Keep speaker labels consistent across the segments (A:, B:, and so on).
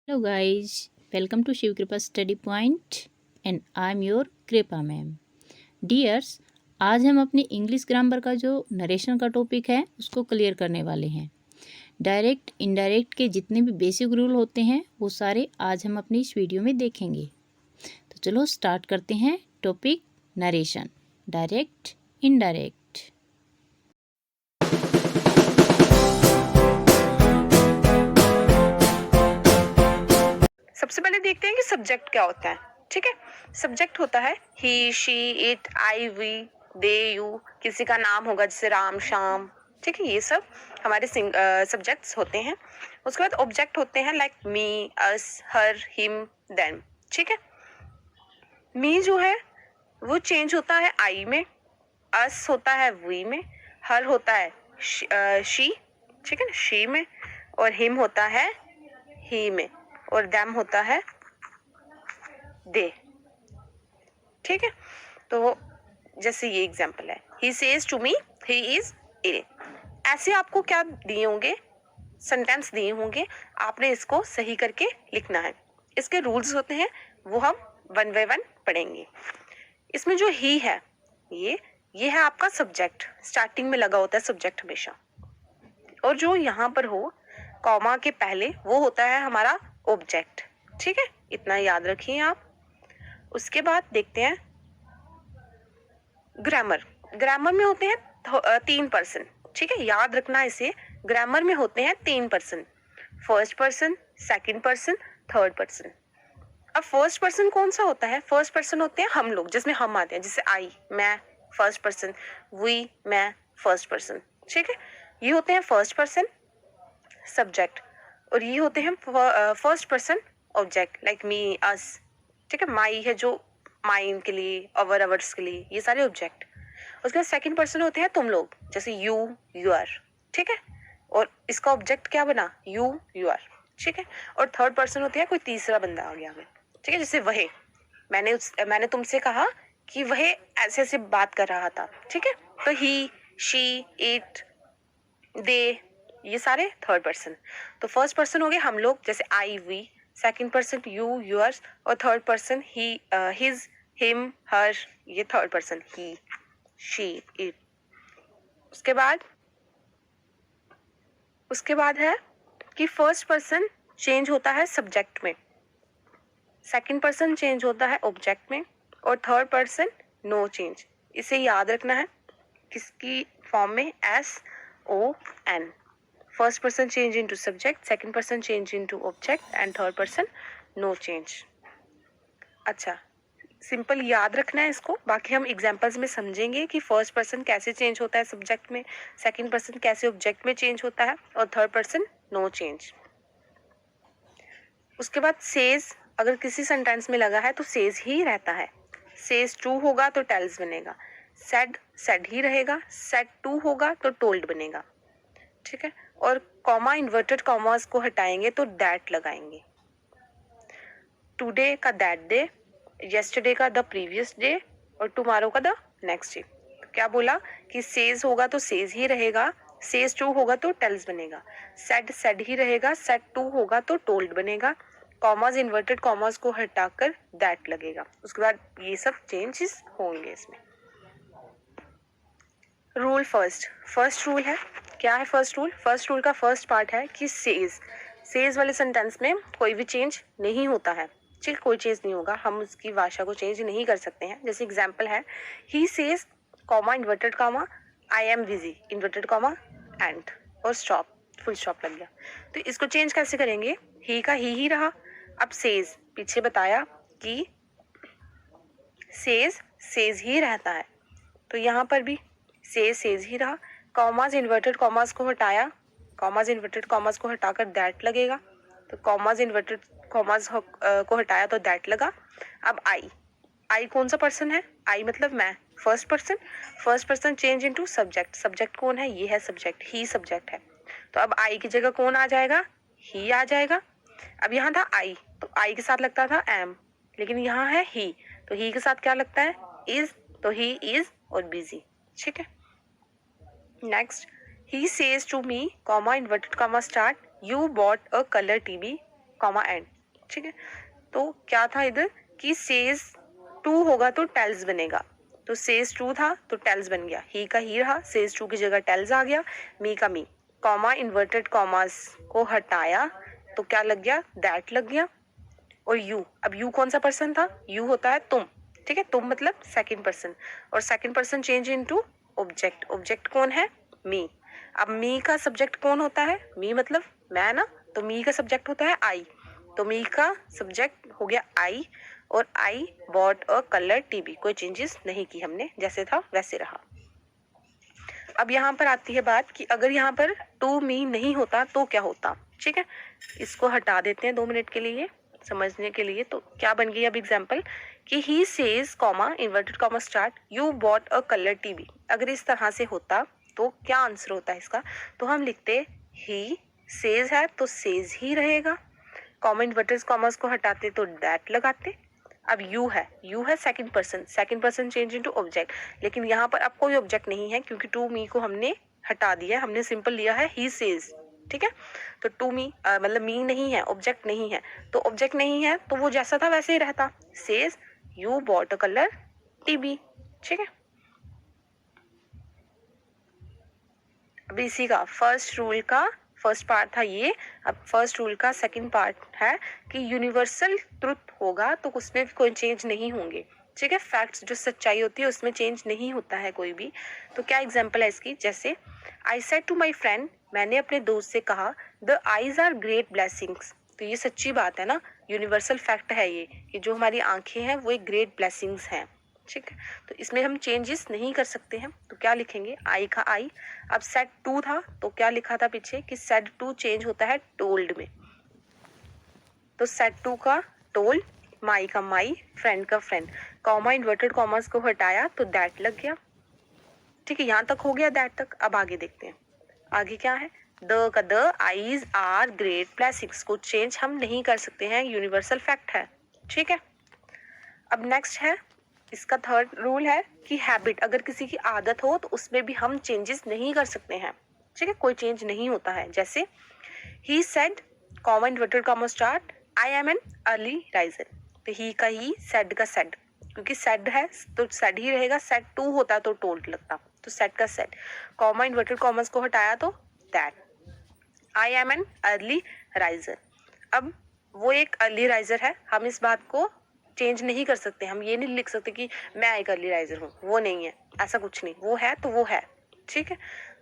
A: Hello guys, welcome to Shiv Kripa Study Point and I am your कृपा ma'am. Dears, आज हम अपनी English grammar का जो नरेशन का टॉपिक है उसको क्लियर करने वाले हैं। डायरेक्ट इनडायरेक्ट के जितने भी बेसिक रूल होते हैं वो सारे आज हम अपनी इस वीडियो में देखेंगे। तो चलो स्टार्ट करते हैं टॉपिक नरेशन, डायरेक्ट इनडायरेक्ट।
B: सबसे पहले देखते हैं कि सब्जेक्ट क्या होता है। ठीक है, सब्जेक्ट होता है he, she, it, I, we, they, you. किसी का नाम होगा जैसे राम, श्याम। ठीक है, ये सब हमारे सब्जेक्ट्स होते हैं। उसके बाद ऑब्जेक्ट होते हैं लाइक मी, अस, हर, हिम, देम। ठीक है, मी जो है वो चेंज होता है आई में, अस होता है वी में, हर होता है शी, ठीक है ना, शी में, और हिम होता है ही में, और देम होता है दे। ठीक है, तो जैसे ये एग्जांपल है, he says to me he is a. ऐसे आपको क्या दिए होंगे, सेंटेंस दिए होंगे, आपने इसको सही करके लिखना है। इसके रूल्स होते हैं, वो हम वन बाय वन पढ़ेंगे। इसमें जो ही है ये है आपका सब्जेक्ट, स्टार्टिंग में लगा होता है सब्जेक्ट हमेशा। और जो यहाँ पर हो कॉमा के पहले वो होता है हमारा ऑब्जेक्ट। ठीक है, इतना याद रखिए आप। उसके बाद देखते हैं ग्रामर। ग्रामर में होते हैं 3 पर्सन। ठीक है, याद रखना इसे। ग्रामर में होते हैं 3 person, first person, second person, third person. अब फर्स्ट पर्सन कौन सा होता है? फर्स्ट पर्सन होते हैं हम लोग, जिसमें हम आते हैं, जैसे आई, मैं, फर्स्ट पर्सन, वी, मैं, फर्स्ट पर्सन। ठीक है, ये होते हैं फर्स्ट पर्सन सब्जेक्ट, और ये होते हैं first person object like me, us. ठीक है, माई है जो माइन के लिए, अवर, अवर्स के लिए, ये सारे ऑब्जेक्ट। उसके बाद सेकंड पर्सन होते हैं तुम लोग, जैसे यू, यू आर। ठीक है, और इसका ऑब्जेक्ट क्या बना? You, you are. ठीक है, और थर्ड पर्सन होते हैं कोई तीसरा बंदा आ गया हमें। ठीक है, जैसे वह, मैंने तुमसे कहा कि वह ऐसे ऐसे बात कर रहा था। ठीक है, तो ही, शी, इट, दे, ये सारे थर्ड पर्सन। तो फर्स्ट पर्सन हो गए हम लोग, जैसे I, we. Second person you, yours, और third person he, his, him, her, ये third person, he, she, it. उसके बाद है कि फर्स्ट पर्सन चेंज होता है सब्जेक्ट में, सेकंड पर्सन चेंज होता है ऑब्जेक्ट में, और थर्ड पर्सन नो चेंज। इसे याद रखना है किसकी फॉर्म में? S O N. First person change into subject, second person change into object, and third person no change. अच्छा, सिंपल याद रखना है इसको। बाकी हम एग्जांपल्स में समझेंगे कि फर्स्ट पर्सन कैसे चेंज होता है सब्जेक्ट में, सेकंड पर्सन कैसे ऑब्जेक्ट में चेंज होता है, और थर्ड पर्सन नो चेंज। उसके बाद सेज, अगर किसी सेंटेंस में लगा है तो सेज ही रहता है। सेज टू होगा तो टेल्स बनेगा। सेड, सेड ही रहेगा। सेड टू होगा तो टोल्ड बनेगा। ठीक है, और कॉमा, इन्वर्टेड कॉमास को हटाएंगे तो दैट लगाएंगे। टुडे का दैट डे, येस्टरडे का द प्रीवियस डे, और टुमारो का द नेक्स्ट डे। क्या बोला कि सेज होगा तो सेज ही रहेगा, सेज टू होगा तो टेल्स बनेगा, सेड, सेड ही रहेगा, सेड टू होगा तो टोल्ड बनेगा, कॉमास, इन्वर्टेड कॉमास को हटाकर दैट लगेगा। उसके बाद ये सब चेंजेस होंगे इसमें। रूल फर्स्ट रूल है, क्या है फर्स्ट रूल? फर्स्ट रूल का फर्स्ट पार्ट है कि सेज वाले सेंटेंस में कोई भी चेंज नहीं होता है। ठीक, कोई चेंज नहीं होगा, हम उसकी भाषा को चेंज नहीं कर सकते हैं। जैसे एग्जांपल है, he says, comma, inverted comma, I am busy, inverted comma, and, और स्टॉप, फुल स्टॉप लग गया। तो इसको चेंज कैसे करेंगे? ही का ही रहा। अब सेज, पीछे बताया कि सेज ही रहता है, तो यहाँ पर भी सेज ही रहा। कॉमास, इन्वर्टेड कॉमास को हटाया, कॉमास, इन्वर्टेड कॉमास को हटाकर दैट लगेगा। तो कॉमास, इन्वर्टेड कॉमास को हटाया तो दैट लगा। अब आई कौन सा पर्सन है? आई मतलब मैं, first person change into subject. Subject कौन है? ये है सब्जेक्ट, ही सब्जेक्ट है। तो अब आई की जगह कौन आ जाएगा? ही आ जाएगा। अब यहाँ था आई, तो आई के साथ लगता था एम, लेकिन यहाँ है ही, तो ही के साथ क्या लगता है? इज, तो ही इज और बिजी। ठीक है, next, he says to me, comma, inverted comma start, you bought a color TV, comma and, ठीक है। तो क्या था इधर कि सेज टू होगा तो टेल्स बनेगा, तो सेज टू था तो टेल्स बन गया, ही का ही रहा, सेज टू की जगह टेल्स आ गया, मी का मी, कॉमा इन्वर्टेड कॉमास को हटाया तो क्या लग गया, दैट लग गया। और यू, अब यू कौन सा पर्सन था, यू होता है तुम, ठीक है, तुम मतलब सेकंड पर्सन, और second person change into object, object कौन है, मी। अब मी का सब्जेक्ट कौन होता है, मी मतलब मैं ना, तो मी का सब्जेक्ट होता है आई, तो मी का सब्जेक्ट हो गया आई, और आई बॉट अ कलर टीवी, कोई चेंजेस नहीं की हमने, जैसे था वैसे रहा। अब यहाँ पर आती है बात कि अगर यहाँ पर टू मी नहीं होता तो क्या होता, ठीक है, इसको हटा देते हैं 2 मिनट के लिए समझने के लिए। तो क्या बन गई अब एग्जाम्पल कि he says comma inverted comma start you bought a colour TV, अगर इस तरह से होता तो क्या आंसर होता है इसका, तो हम लिखते ही सेज है तो सेज ही रहेगा, कॉमा इन्वर्टेड कॉमर्स को हटाते तो दैट लगाते। अब यू है second person change into object, लेकिन यहाँ पर अब कोई ऑब्जेक्ट नहीं है क्योंकि टू मी को हमने हटा दिया, हमने सिंपल लिया है ही सेज, ठीक है। तो टू मी मतलब मी नहीं है, ऑब्जेक्ट नहीं है, तो ऑब्जेक्ट नहीं है तो वो जैसा था वैसे ही रहता, says you bought a colour TV, ठीक है। अब इसी का फर्स्ट रूल का फर्स्ट पार्ट था ये, अब फर्स्ट रूल का सेकंड पार्ट है कि यूनिवर्सल ट्रुथ होगा तो उसमें कोई चेंज नहीं होंगे, ठीक है। फैक्ट्स जो सच्चाई होती है उसमें चेंज नहीं होता है कोई भी। तो क्या एग्जांपल है इसकी, जैसे I said to my friend, मैंने अपने दोस्त से कहा, the eyes are great blessings, तो ये सच्ची बात है ना, यूनिवर्सल फैक्ट है ये कि जो हमारी आंखें हैं वो एक ग्रेट ब्लेसिंग्स हैं, ठीक है। तो इसमें हम चेंजेस नहीं कर सकते हैं, तो क्या लिखेंगे, आई का आई। अब सेड टू था तो क्या लिखा था पीछे कि सेड टू चेंज होता है टोल्ड में, तो सेड टू का टोल्ड, माई का माई, फ्रेंड का फ्रेंड, कॉमा इन्वर्टेड कॉमर्स को हटाया तो दैट लग गया, ठीक है। यहाँ तक हो गया दैट तक। अब आगे देखते हैं आगे क्या है, द का the eyes are great blessings को चेंज हम नहीं कर सकते हैं, यूनिवर्सल फैक्ट है, ठीक है। अब नेक्स्ट है इसका थर्ड रूल है कि हैबिट, अगर किसी की आदत हो तो उसमें भी हम चेंजेस नहीं कर सकते हैं, ठीक है, कोई चेंज नहीं होता है। जैसे he said comma inverted comma start I am an early riser, तो ही का ही, सेड का सेड, क्योंकि सेड है तो सेड ही रहेगा, सेड टू होता तो टोल्ड लगता, तो सेड का सेड, कॉमा इन्वर्टेड कॉमर्स को हटाया तो that, I am an early riser. अब वो एक अर्ली राइजर है, हम इस बात को चेंज नहीं कर सकते, हम ये नहीं लिख सकते कि मैं एक अर्ली राइजर हूँ, वो नहीं है, ऐसा कुछ नहीं, वो है तो वो है, ठीक है।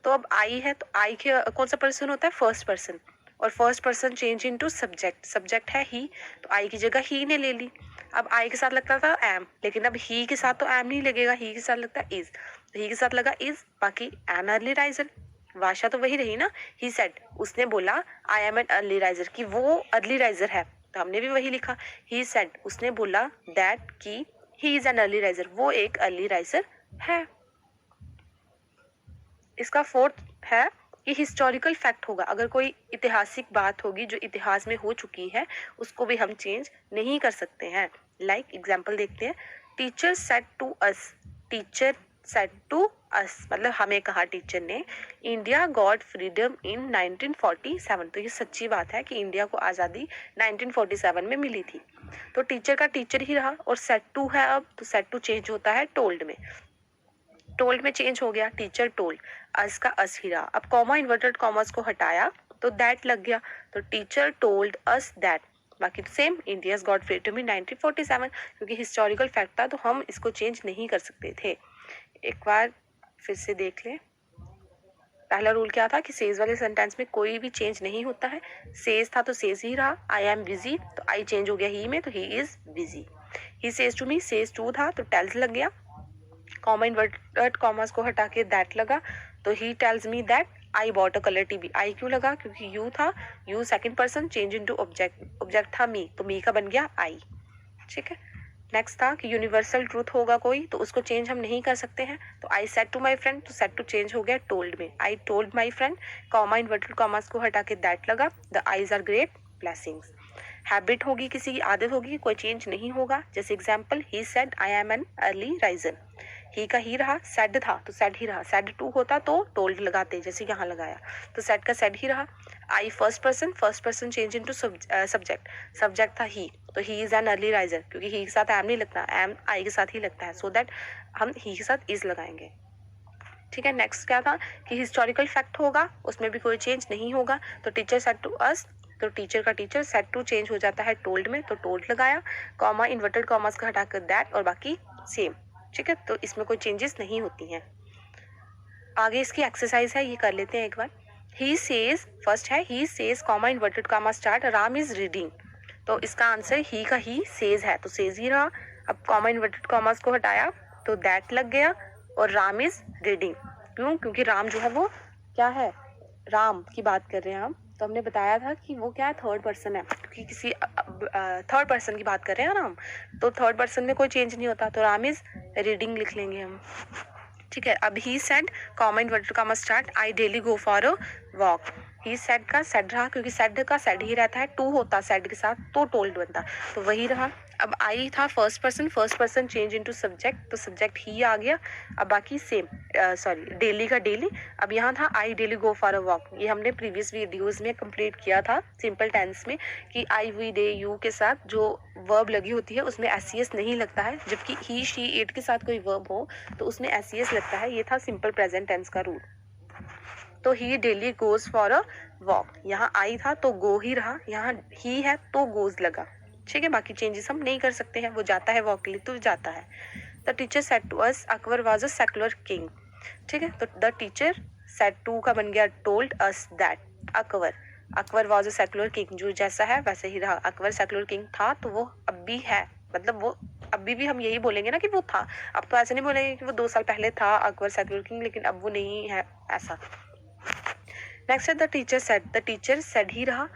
B: तो अब आई है तो आई के कौन सा पर्सन होता है, फर्स्ट पर्सन, और first person change into subject, subject है ही, तो आई की जगह ही ने ले ली। अब आई के साथ लगता था एम, लेकिन अब ही के साथ तो एम नहीं लगेगा, ही के साथ लगता है इज, तो ही के साथ लगा इज, बाकी एन अर्ली राइजर, भाषा तो वही रही ना। ही सेड, उसने बोला आई एम एन अर्ली राइजर, कि वो अर्ली राइजर है, तो हमने भी वही लिखा। ही सेड, उसने बोला दैट कि ही इज एन अर्ली राइजर, वो एक अर्ली राइजर है। इसका फोर्थ है कि हिस्टोरिकल फैक्ट होगा, अगर कोई ऐतिहासिक बात होगी जो इतिहास में हो चुकी है उसको भी हम चेंज नहीं कर सकते हैं। लाइक एग्जाम्पल देखते हैं, teacher said to us, teacher said to us मतलब हमें कहा टीचर ने, इंडिया गॉट फ्रीडम इन 1947, तो ये सच्ची बात है कि इंडिया को आज़ादी 1947 में मिली थी, तो टीचर का टीचर ही रहा, और सेड टू है अब, तो सेड टू चेंज होता है टोल्ड में, टोल्ड में चेंज हो गया, टीचर टोल्ड, अस का अस ही रहा। अब कॉमा इन्वर्टेड कॉमर्स को हटाया तो दैट लग गया, तो टीचर टोल्ड अस दैट, बाकी तो सेम, इंडिया गॉट फ्रीडम इन 1947, क्योंकि हिस्टोरिकल फैक्ट था तो हम इसको चेंज नहीं कर सकते थे। एक बार फिर से देख लें, पहला रूल क्या था कि सेज वाले सेंटेंस में कोई भी चेंज नहीं होता है, सेज था तो सेज ही रहा, आई एम बिजी तो आई चेंज हो गया ही में, तो he is busy. He says to me, says to था तो टेल्स लग गया, कॉमा इन्वर्टेड कॉमर्स को हटा के दैट लगा, तो he tells me that I bought a colour TV, I क्यों लगा, क्योंकि यू था, you second person change into object, object था मी, तो मी का बन गया आई, ठीक है। नेक्स्ट था कि यूनिवर्सल ट्रूथ होगा कोई तो उसको चेंज हम नहीं कर सकते हैं, तो I said to my friend, तो सेड टू चेंज हो गया टोल्ड में, I told my friend, comma inverted commas को हटा के दैट लगा, the eyes are great blessings. Habit होगी, किसी की आदत होगी, कोई चेंज नहीं होगा, जैसे example he said I am an early riser, he का ही रहा, सेड था तो सेड ही रहा, सेड टू होता तो टोल्ड लगाते जैसे यहाँ लगाया, तो सेड का सेड ही रहा। I first person change into subject, subject था ही, तो he is an early riser, क्योंकि ही के साथ एम नहीं लगता, एम आई के साथ ही लगता है, सो दैट हम ही के साथ इज लगाएंगे। ठीक है, नेक्स्ट क्या था कि हिस्टोरिकल फैक्ट होगा, उसमें भी कोई चेंज नहीं होगा, तो टीचर सेड टू अस, तो टीचर का टीचर, सेड टू चेंज हो जाता है टोल्ड में, तो टोल्ड लगाया, कॉमा इन्वर्टेड कॉमास का हटाकर दैट, और बाकी सेम। ठीक है, तो इसमें कोई चेंजेस नहीं होती हैं। आगे इसकी एक्सरसाइज है, ये कर लेते हैं एक बार। ही सेज, फर्स्ट है he says comma inverted comma start Ram is reading, तो इसका आंसर ही का ही सेज है, तो सेज ही रहा। अब कॉमा इन्वर्टेड कॉमास को हटाया तो दैट लग गया, और राम इज रीडिंग, क्यों? क्योंकि राम जो है वो क्या है, राम की बात कर रहे हैं हम, तो हमने बताया था कि वो क्या है, थर्ड पर्सन है, क्योंकि किसी थर्ड पर्सन की बात कर रहे हैं ना हम, तो थर्ड पर्सन में कोई चेंज नहीं होता, तो राम इज रीडिंग लिख लेंगे हम। ठीक है, अब he said comma inverted comma start I daily go for a walk, he said का सेड रहा, क्योंकि सेड का सेड ही रहता है, टू होता सेड के साथ तो टोल्ड बनता, तो वही रहा। अब आई था first person change into subject, तो सब्जेक्ट ही आ गया, अब बाकी सेम, सॉरी डेली का डेली। अब यहाँ था I daily go for a walk, ये हमने प्रीवियस वीडियोस में कंप्लीट किया था सिंपल टेंस में, कि आई वी डे यू के साथ जो वर्ब लगी होती है उसमें एस नहीं लगता है, जबकि ही शी इट के साथ कोई वर्ब हो तो उसमें एस लगता है, ये था सिंपल प्रेजेंट टेंस का रूल। तो he daily goes for a walk, यहाँ आई था तो गो ही रहा, यहाँ ही है तो गोज लगा। ठीक है, बाकी चेंजेस हम नहीं कर सकते हैं, वो जाता है वॉक के लिए तो जाता है। The teacher said to us Akbar was a secular king. ठीक है, तो द टीचर सेड टू का बन गया told us that Akbar was a secular king, जो जैसा है वैसे ही रहा, अकबर सेकुलर किंग था तो वो अब भी है, मतलब वो अभी भी हम यही बोलेंगे ना कि वो था, अब तो ऐसे नहीं बोलेंगे कि वो 2 साल पहले था अकबर सेकुलर किंग, लेकिन अब वो नहीं है ऐसा। नेक्स्ट है द टीचर सेड ही रहा,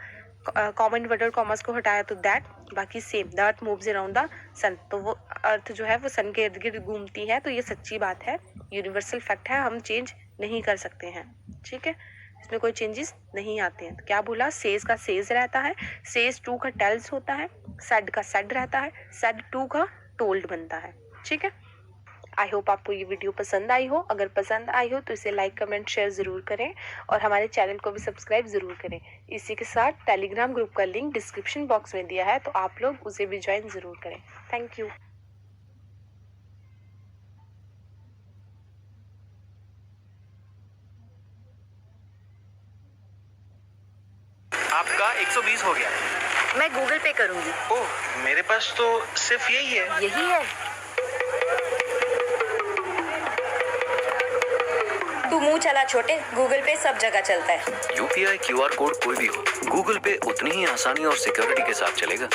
B: कॉमन इन्वर्टेड कॉमर्स को हटाया तो दैट, बाकी same. The earth moves around the sun, तो वो अर्थ जो है वो सन के इर्द गिर्द घूमती है, तो ये सच्ची बात है, यूनिवर्सल फैक्ट है, हम चेंज नहीं कर सकते हैं। ठीक है, इसमें कोई चेंजेस नहीं आते हैं। तो क्या बोला, सेज का सेज रहता है, सेज टू का टेल्स होता है, सेड का सेड रहता है, सेड टू का टोल्ड बनता है। ठीक है, आई होप आपको ये वीडियो पसंद आई हो, अगर पसंद आई हो तो इसे लाइक कमेंट शेयर ज़रूर करें, और हमारे चैनल को भी सब्सक्राइब ज़रूर करें। इसी के साथ टेलीग्राम ग्रुप का लिंक डिस्क्रिप्शन बॉक्स में दिया है, तो आप लोग उसे भी ज्वाइन ज़रूर करें। Thank you.
C: आपका 120 हो गया।
D: मैं गूगल पे करूंगी।
C: ओह, मेरे पास तो सिर्फ यही है।
D: यही है? तू मुंह चला छोटे, गूगल पे सब जगह चलता है।
E: UPI QR कोड कोई भी हो, गूगल पे उतनी ही आसानी और सिक्योरिटी के साथ चलेगा।